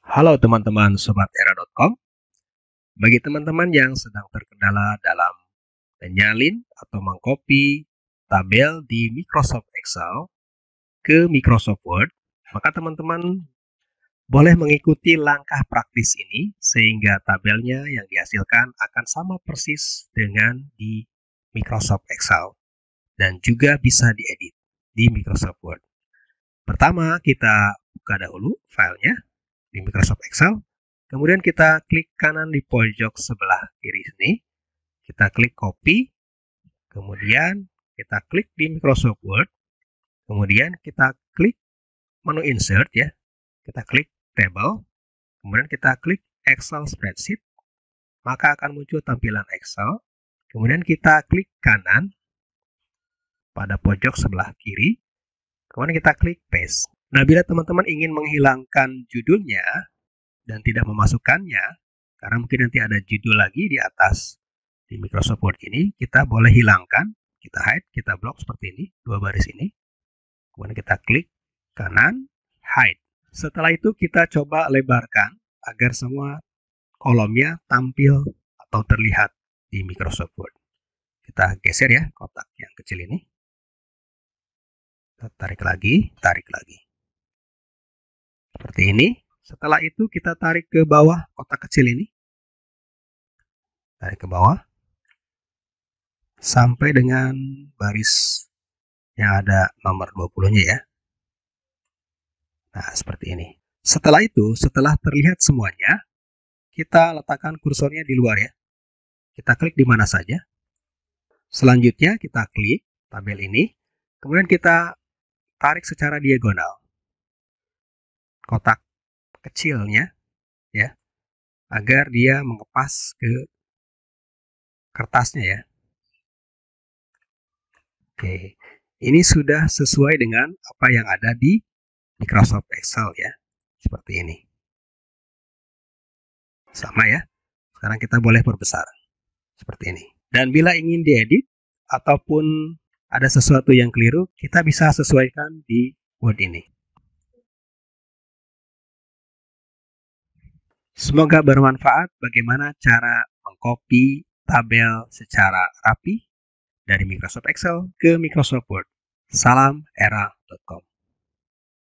Halo teman-teman Sobat Era.com. Bagi teman-teman yang sedang terkendala dalam menyalin atau mengcopy tabel di Microsoft Excel ke Microsoft Word, maka teman-teman boleh mengikuti langkah praktis ini sehingga tabelnya yang dihasilkan akan sama persis dengan di Microsoft Excel dan juga bisa diedit di Microsoft Word. Pertama, kita buka dahulu filenya di Microsoft Excel. Kemudian kita klik kanan di pojok sebelah kiri sini. Kita klik copy. Kemudian kita klik di Microsoft Word. Kemudian kita klik menu insert ya. Kita klik table. Kemudian kita klik Excel spreadsheet. Maka akan muncul tampilan Excel. Kemudian kita klik kanan pada pojok sebelah kiri. Kemudian kita klik paste. Nah, bila teman-teman ingin menghilangkan judulnya dan tidak memasukkannya, karena mungkin nanti ada judul lagi di atas di Microsoft Word ini, kita boleh hilangkan, kita hide, kita block seperti ini, dua baris ini. Kemudian kita klik kanan, hide. Setelah itu kita coba lebarkan agar semua kolomnya tampil atau terlihat di Microsoft Word. Kita geser ya kotak yang kecil ini. Kita tarik lagi. Seperti ini. Setelah itu kita tarik ke bawah kotak kecil ini. Tarik ke bawah. Sampai dengan baris yang ada nomor 20-nya ya. Nah, seperti ini. Setelah itu, setelah terlihat semuanya, kita letakkan kursornya di luar ya. Kita klik di mana saja. Selanjutnya kita klik tabel ini. Kemudian kita tarik secara diagonal kotak kecilnya ya, agar dia mengepas ke kertasnya ya. Oke, ini sudah sesuai dengan apa yang ada di Microsoft Excel ya, seperti ini. Sama ya. Sekarang kita boleh perbesar seperti ini. Dan bila ingin diedit ataupun ada sesuatu yang keliru, kita bisa sesuaikan di Word ini. Semoga bermanfaat bagaimana cara mengcopy tabel secara rapi dari Microsoft Excel ke Microsoft Word. Salam era.com.